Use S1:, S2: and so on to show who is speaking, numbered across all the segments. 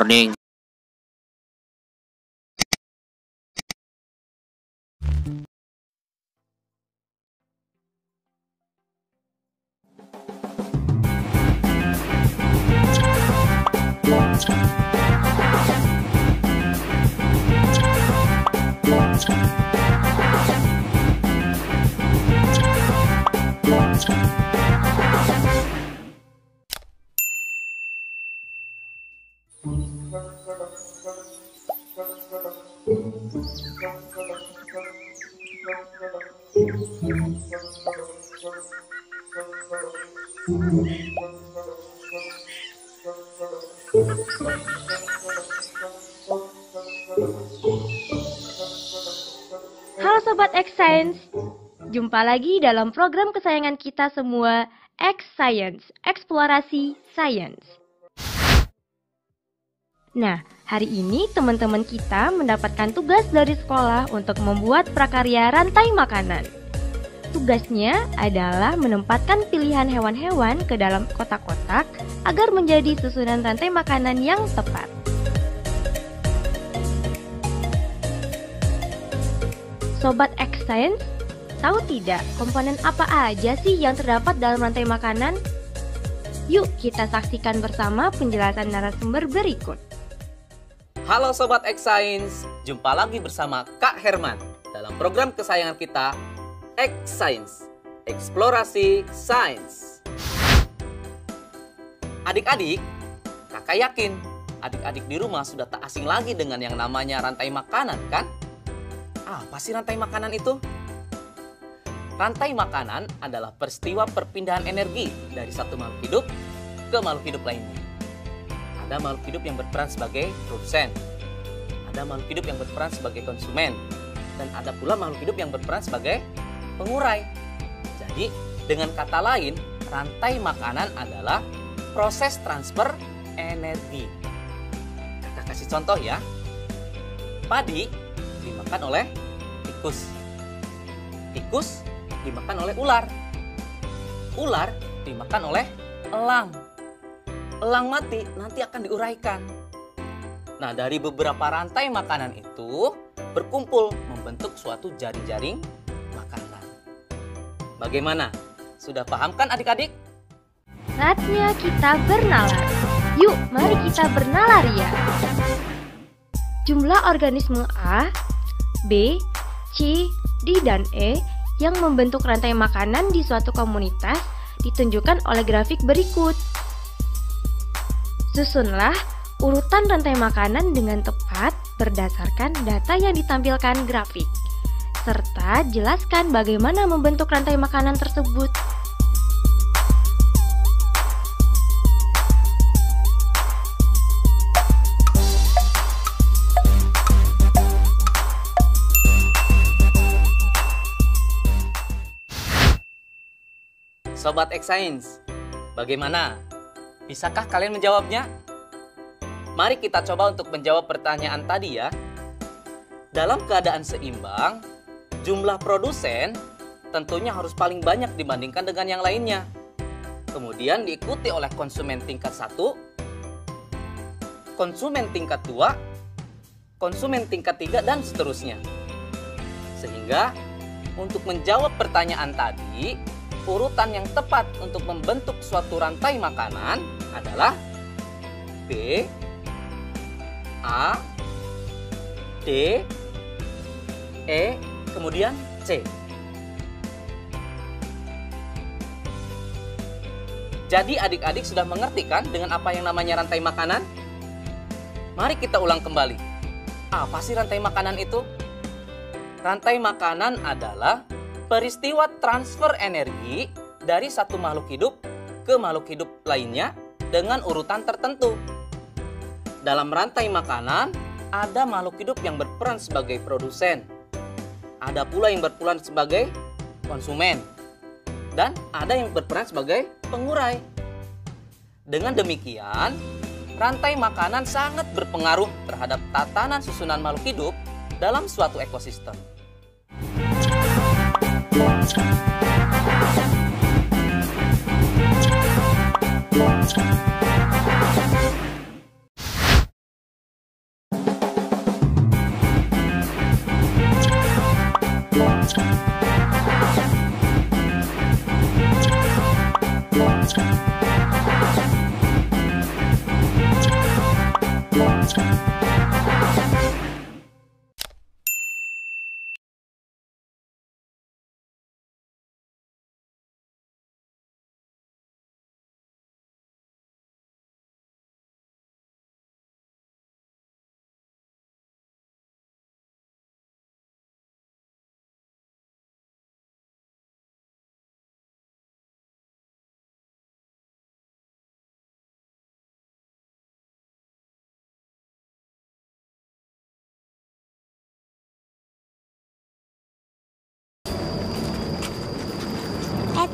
S1: morning.
S2: Halo Sobat X Science, jumpa lagi dalam program kesayangan kita semua, X Science, Eksplorasi Sains. Nah, hari ini teman-teman kita mendapatkan tugas dari sekolah untuk membuat prakarya rantai makanan. Tugasnya adalah menempatkan pilihan hewan-hewan ke dalam kotak-kotak agar menjadi susunan rantai makanan yang tepat. Sobat X Science, tahu tidak komponen apa aja sih yang terdapat dalam rantai makanan? Yuk kita saksikan bersama penjelasan narasumber berikut.
S3: Halo Sobat X Science, jumpa lagi bersama Kak Herman dalam program kesayangan kita, X Science, Eksplorasi Sains. Adik-adik, kakak yakin adik-adik di rumah sudah tak asing lagi dengan yang namanya rantai makanan, kan? Apa sih rantai makanan itu? Rantai makanan adalah peristiwa perpindahan energi dari satu makhluk hidup ke makhluk hidup lainnya. Ada makhluk hidup yang berperan sebagai produsen, ada makhluk hidup yang berperan sebagai konsumen, dan ada pula makhluk hidup yang berperan sebagai pengurai. Jadi, dengan kata lain, rantai makanan adalah proses transfer energi. Kakak kasih contoh ya. Padi dimakan oleh tikus. Tikus dimakan oleh ular. Ular dimakan oleh elang. Elang mati nanti akan diuraikan. Nah, dari beberapa rantai makanan itu berkumpul membentuk suatu jaring-jaring makanan. Bagaimana? Sudah paham kan adik-adik?
S2: Saatnya kita bernalar. Yuk, mari kita bernalar ya. Jumlah organisme A, B, C, D, dan E yang membentuk rantai makanan di suatu komunitas ditunjukkan oleh grafik berikut. Susunlah urutan rantai makanan dengan tepat berdasarkan data yang ditampilkan grafik, serta jelaskan bagaimana membentuk rantai makanan tersebut.
S3: Sobat X Science, bagaimana? Bisakah kalian menjawabnya? Mari kita coba untuk menjawab pertanyaan tadi ya. Dalam keadaan seimbang, jumlah produsen tentunya harus paling banyak dibandingkan dengan yang lainnya. Kemudian diikuti oleh konsumen tingkat 1, konsumen tingkat 2, konsumen tingkat 3, dan seterusnya. Sehingga untuk menjawab pertanyaan tadi, urutan yang tepat untuk membentuk suatu rantai makanan adalah B, A, D, E, kemudian C. Jadi adik-adik sudah mengerti kan dengan apa yang namanya rantai makanan? Mari kita ulang kembali. Apa sih rantai makanan itu? Rantai makanan adalah peristiwa transfer energi dari satu makhluk hidup ke makhluk hidup lainnya dengan urutan tertentu. Dalam rantai makanan, ada makhluk hidup yang berperan sebagai produsen, ada pula yang berperan sebagai konsumen, dan ada yang berperan sebagai pengurai. Dengan demikian, rantai makanan sangat berpengaruh terhadap tatanan susunan makhluk hidup dalam suatu ekosistem.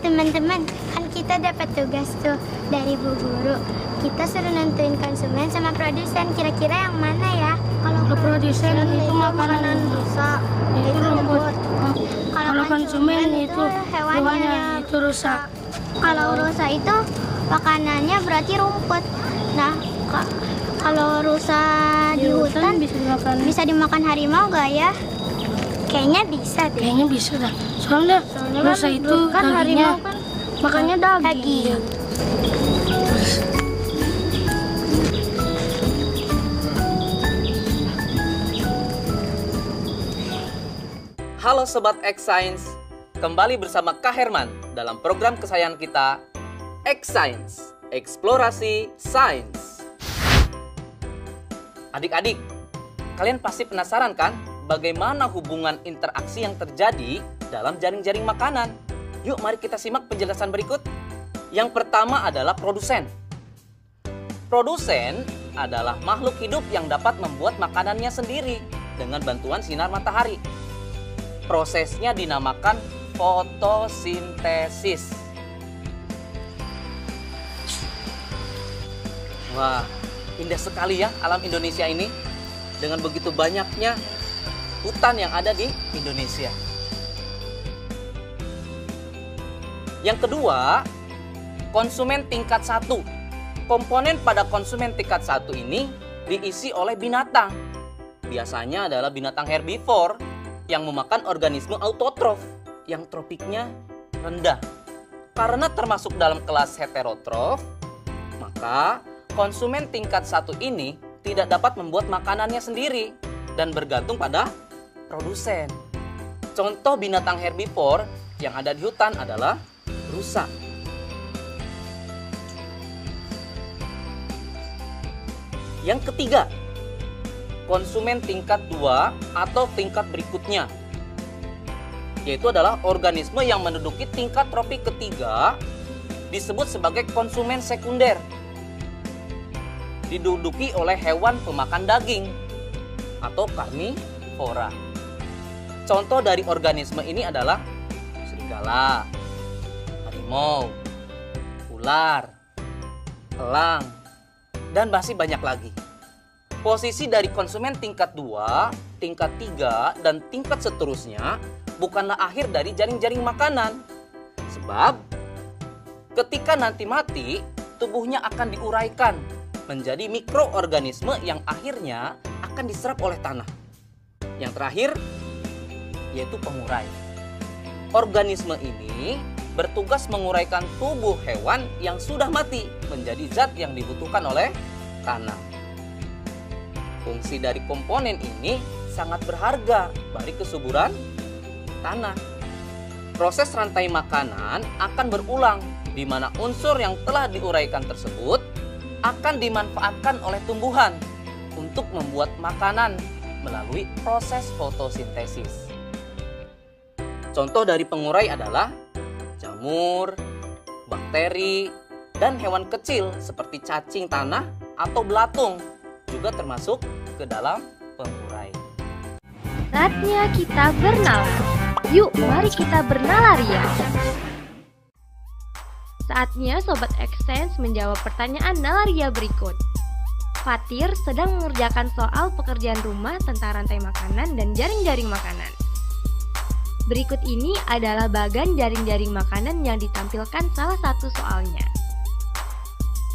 S1: Teman-teman, kan kita dapat tugas tuh dari Bu Guru. Kita suruh nentuin konsumen sama produsen. Kira-kira yang mana ya? Kalau
S4: produsen itu makanan
S1: rusak,
S4: itu rumput.
S1: Kalau
S4: konsumen itu
S1: hewannya
S4: itu rusak.
S1: Kalau rusak itu makanannya berarti rumput. Nah, kalau rusak di hutan bisa dimakan harimau nggak ya? Kayaknya bisa deh.
S4: Kayaknya bisa dah. Soalnya rusa itu
S1: kan
S4: dagingnya
S1: harimau kan
S4: makannya daging.
S3: Halo Sobat X Science, kembali bersama Kak Herman dalam program kesayangan kita, X Science, Eksplorasi Sains. Adik-adik, kalian pasti penasaran kan bagaimana hubungan interaksi yang terjadi dalam jaring-jaring makanan? Yuk mari kita simak penjelasan berikut. Yang pertama adalah produsen. Produsen adalah makhluk hidup yang dapat membuat makanannya sendiri dengan bantuan sinar matahari. Prosesnya dinamakan fotosintesis. Wah, indah sekali ya alam Indonesia ini. Dengan begitu banyaknya hutan yang ada di Indonesia. Yang kedua, konsumen tingkat 1. Komponen pada konsumen tingkat 1 ini diisi oleh binatang. Biasanya adalah binatang herbivore yang memakan organisme autotrof yang tropiknya rendah. Karena termasuk dalam kelas heterotrof, maka konsumen tingkat 1 ini tidak dapat membuat makanannya sendiri dan bergantung pada produsen. Contoh binatang herbivore yang ada di hutan adalah rusa. Yang ketiga, konsumen tingkat 2 atau tingkat berikutnya, yaitu adalah organisme yang menduduki tingkat tropik ketiga, disebut sebagai konsumen sekunder. Diduduki oleh hewan pemakan daging atau karnivora. Contoh dari organisme ini adalah serigala, harimau, ular, elang, dan masih banyak lagi. Posisi dari konsumen tingkat 2, tingkat 3, dan tingkat seterusnya bukanlah akhir dari jaring-jaring makanan. Sebab ketika nanti mati, tubuhnya akan diuraikan menjadi mikroorganisme yang akhirnya akan diserap oleh tanah. Yang terakhir, yaitu pengurai. Organisme ini bertugas menguraikan tubuh hewan yang sudah mati menjadi zat yang dibutuhkan oleh tanah. Fungsi dari komponen ini sangat berharga bagi kesuburan tanah. Proses rantai makanan akan berulang, di mana unsur yang telah diuraikan tersebut akan dimanfaatkan oleh tumbuhan untuk membuat makanan melalui proses fotosintesis. Contoh dari pengurai adalah jamur, bakteri, dan hewan kecil seperti cacing tanah atau belatung juga termasuk ke dalam pengurai.
S2: Saatnya kita bernalar. Yuk, mari kita bernalaria. Saatnya Sobat Exchange menjawab pertanyaan nalaria berikut. Fatir sedang mengerjakan soal pekerjaan rumah tentang rantai makanan dan jaring-jaring makanan. Berikut ini adalah bagan jaring-jaring makanan yang ditampilkan salah satu soalnya.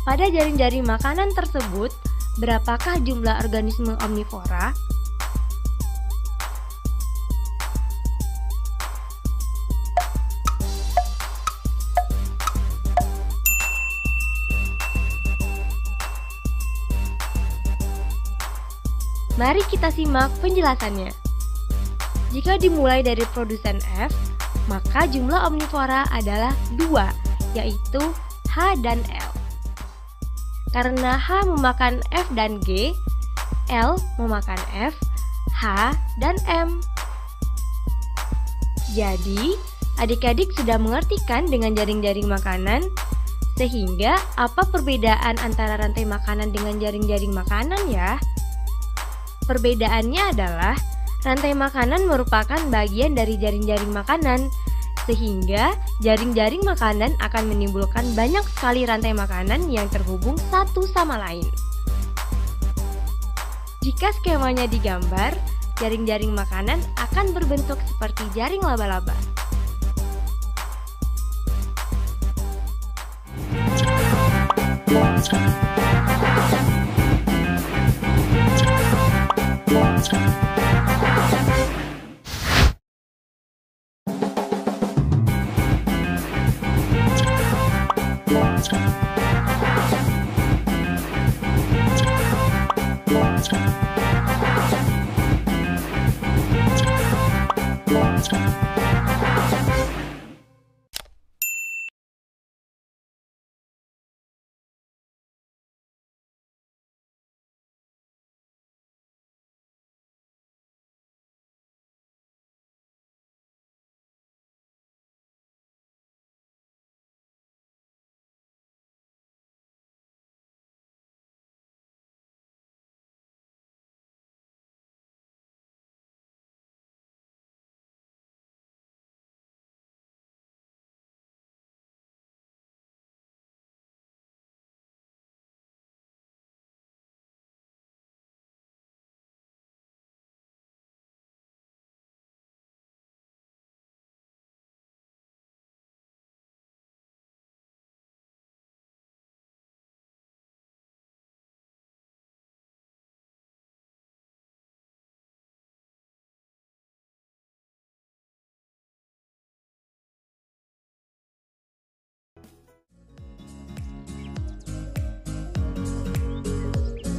S2: Pada jaring-jaring makanan tersebut, berapakah jumlah organisme omnivora? Mari kita simak penjelasannya. Jika dimulai dari produsen F, maka jumlah omnivora adalah 2, yaitu H dan L. Karena H memakan F dan G, L memakan F, H, dan M. Jadi, adik-adik sudah mengerti kan dengan jaring-jaring makanan? Sehingga, apa perbedaan antara rantai makanan dengan jaring-jaring makanan ya? Perbedaannya adalah, rantai makanan merupakan bagian dari jaring-jaring makanan, sehingga jaring-jaring makanan akan menimbulkan banyak sekali rantai makanan yang terhubung satu sama lain. Jika skemanya digambar, jaring-jaring makanan akan berbentuk seperti jaring laba-laba.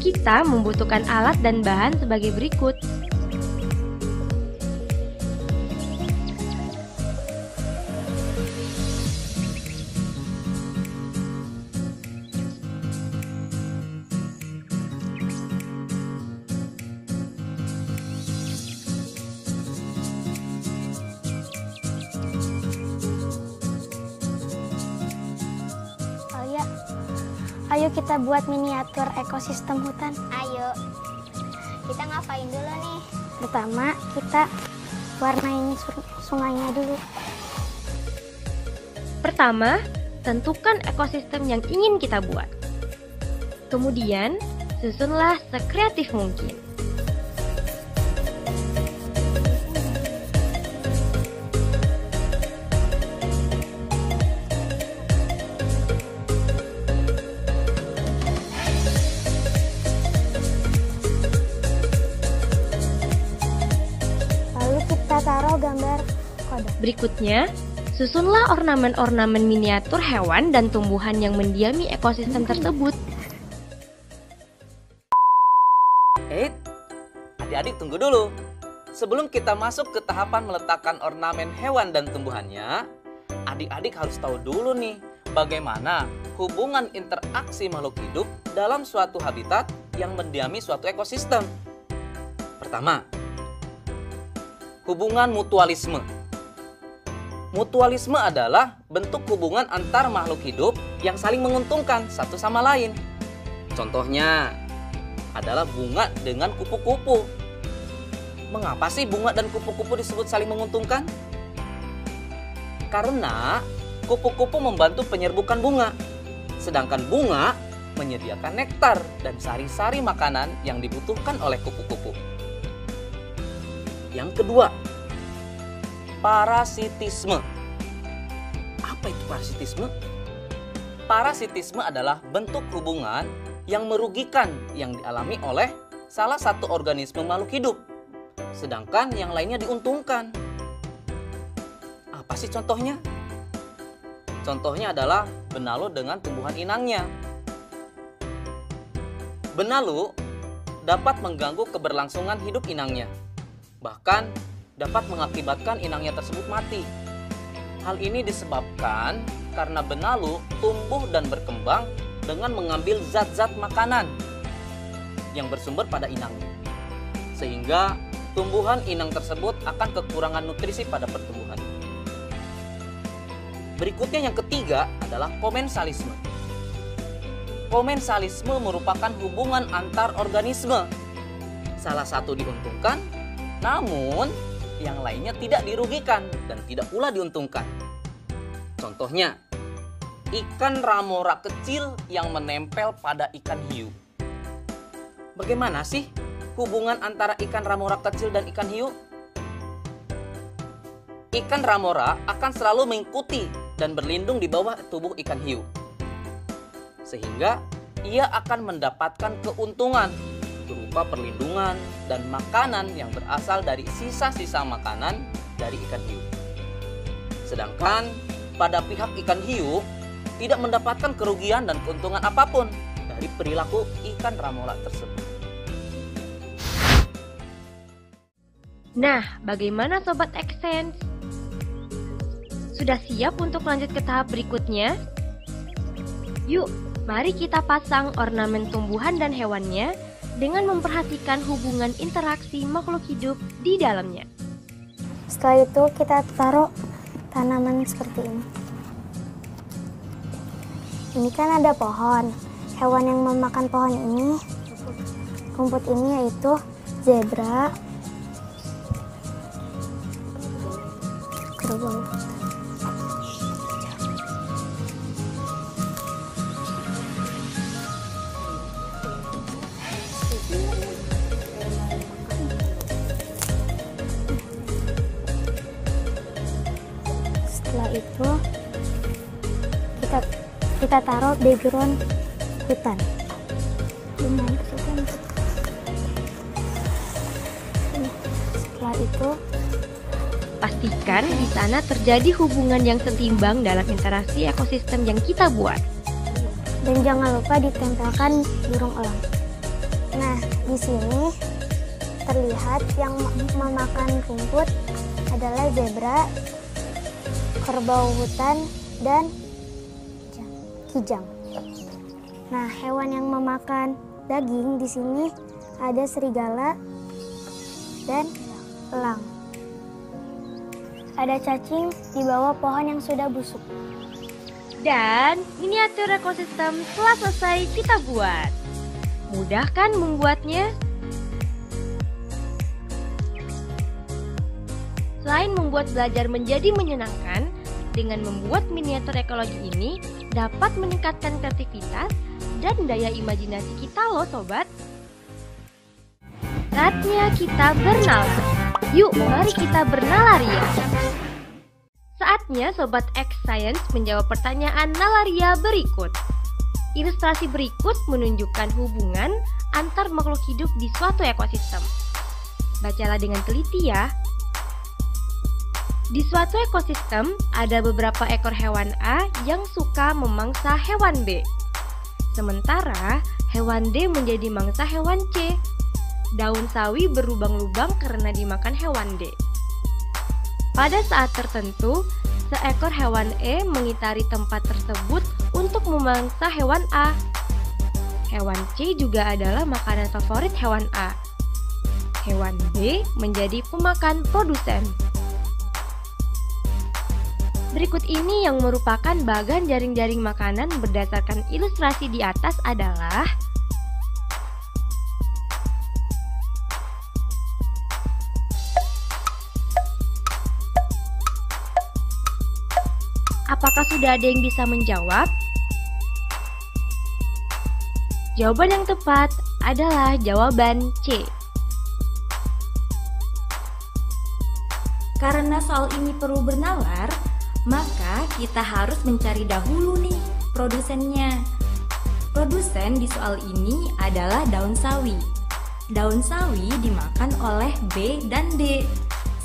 S2: Kita membutuhkan alat dan bahan sebagai berikut.
S1: Ayo kita buat miniatur ekosistem hutan. Ayo. Kita ngapain dulu nih? Pertama, kita warnain sungainya dulu.
S2: Pertama, tentukan ekosistem yang ingin kita buat. Kemudian, susunlah sekreatif mungkin.
S1: Taruh gambar kodok.
S2: Berikutnya, susunlah ornamen-ornamen miniatur hewan dan tumbuhan yang mendiami ekosistem tersebut.
S3: Adik-adik tunggu dulu. Sebelum kita masuk ke tahapan meletakkan ornamen hewan dan tumbuhannya, adik-adik harus tahu dulu nih, bagaimana hubungan interaksi makhluk hidup dalam suatu habitat yang mendiami suatu ekosistem. Pertama, hubungan mutualisme. Mutualisme adalah bentuk hubungan antar makhluk hidup yang saling menguntungkan satu sama lain. Contohnya adalah bunga dengan kupu-kupu. Mengapa sih bunga dan kupu-kupu disebut saling menguntungkan? Karena kupu-kupu membantu penyerbukan bunga, sedangkan bunga menyediakan nektar dan sari-sari makanan yang dibutuhkan oleh kupu-kupu. Yang kedua, parasitisme. Apa itu parasitisme? Parasitisme adalah bentuk hubungan yang merugikan yang dialami oleh salah satu organisme makhluk hidup, sedangkan yang lainnya diuntungkan. Apa sih contohnya? Contohnya adalah benalu dengan tumbuhan inangnya. Benalu dapat mengganggu keberlangsungan hidup inangnya. Bahkan dapat mengakibatkan inangnya tersebut mati. Hal ini disebabkan karena benalu tumbuh dan berkembang dengan mengambil zat-zat makanan yang bersumber pada inangnya. Sehingga tumbuhan inang tersebut akan kekurangan nutrisi pada pertumbuhan. Berikutnya yang ketiga adalah komensalisme. Komensalisme merupakan hubungan antar organisme. Salah satu diuntungkan, namun yang lainnya tidak dirugikan dan tidak pula diuntungkan. Contohnya, ikan ramora kecil yang menempel pada ikan hiu. Bagaimana sih hubungan antara ikan ramora kecil dan ikan hiu? Ikan ramora akan selalu mengikuti dan berlindung di bawah tubuh ikan hiu. Sehingga ia akan mendapatkan keuntungan berupa perlindungan dan makanan yang berasal dari sisa-sisa makanan dari ikan hiu. Sedangkan pada pihak ikan hiu tidak mendapatkan kerugian dan keuntungan apapun dari perilaku ikan ramora tersebut.
S2: Nah, bagaimana Sobat Xsense? Sudah siap untuk lanjut ke tahap berikutnya? Yuk, mari kita pasang ornamen tumbuhan dan hewannya dengan memperhatikan hubungan interaksi makhluk hidup di dalamnya.
S1: Setelah itu kita taruh tanaman seperti ini. Ini kan ada pohon. Hewan yang memakan pohon ini, rumput ini yaitu zebra, kerbau. Setelah itu kita taruh background hutan. Setelah itu
S2: pastikan di sana terjadi hubungan yang setimbang dalam interaksi ekosistem yang kita buat.
S1: Dan jangan lupa ditempelkan burung elang. Nah, di sini terlihat yang memakan rumput adalah zebra, kerbau hutan, dan kijang. Nah, hewan yang memakan daging di sini ada serigala dan elang. Ada cacing di bawah pohon yang sudah busuk.
S2: Dan miniatur ekosistem telah selesai kita buat. Mudah kan membuatnya? Selain membuat belajar menjadi menyenangkan, dengan membuat miniatur ekologi ini dapat meningkatkan kreativitas dan daya imajinasi kita loh sobat. Saatnya kita bernalar. Yuk, mari kita bernalaria. Saatnya Sobat X Science menjawab pertanyaan nalaria berikut. Ilustrasi berikut menunjukkan hubungan antar makhluk hidup di suatu ekosistem. Bacalah dengan teliti ya. Di suatu ekosistem, ada beberapa ekor hewan A yang suka memangsa hewan B. Sementara, hewan D menjadi mangsa hewan C. Daun sawi berlubang-lubang karena dimakan hewan D. Pada saat tertentu, seekor hewan E mengitari tempat tersebut untuk memangsa hewan A. Hewan C juga adalah makanan favorit hewan A. Hewan B menjadi pemakan produsen. Berikut ini yang merupakan bagan jaring-jaring makanan berdasarkan ilustrasi di atas adalah apakah sudah ada yang bisa menjawab? Jawaban yang tepat adalah jawaban C.
S5: Karena soal ini perlu bernalar, maka kita harus mencari dahulu nih produsennya. Produsen di soal ini adalah daun sawi. Daun sawi dimakan oleh B dan D,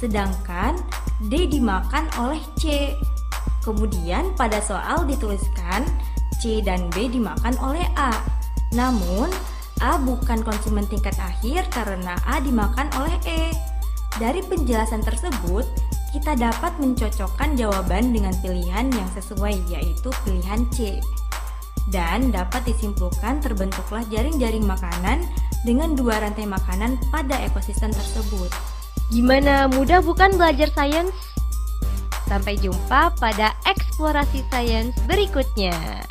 S5: sedangkan D dimakan oleh C. Kemudian pada soal dituliskan C dan B dimakan oleh A. Namun A bukan konsumen tingkat akhir karena A dimakan oleh E. Dari penjelasan tersebut, kita dapat mencocokkan jawaban dengan pilihan yang sesuai, yaitu pilihan C. Dan dapat disimpulkan terbentuklah jaring-jaring makanan dengan dua rantai makanan pada ekosistem tersebut.
S2: Gimana, mudah bukan belajar sains? Sampai jumpa pada eksplorasi sains berikutnya.